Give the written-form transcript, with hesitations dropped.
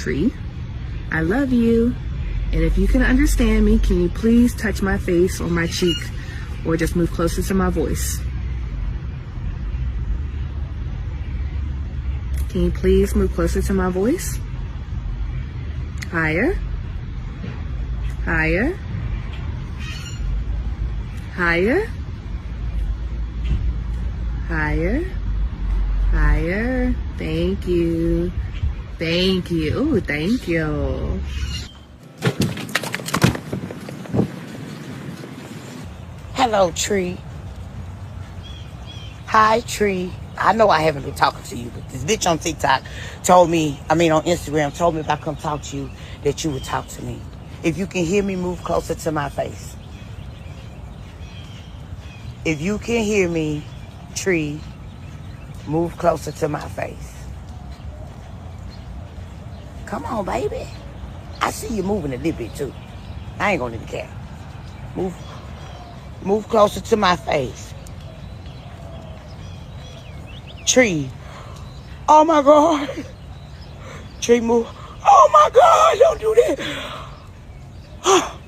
tree. I love you. And if you can understand me, can you please touch my face or my cheek or just move closer to my voice? Can you please move closer to my voice? Higher. Higher. Higher. Higher. Higher. Thank you. Thank you. Ooh, thank you. Hello, tree. Hi, tree. I know I haven't been talking to you, but this bitch on TikTok on Instagram told me if I come talk to you, that you would talk to me. If you can hear me, move closer to my face. If you can hear me, tree, move closer to my face. Come on, baby. I see you moving a little bit, too. I ain't gonna need the cat. Move closer to my face. Tree. Oh, my God. Tree, move. Oh, my God. Don't do that.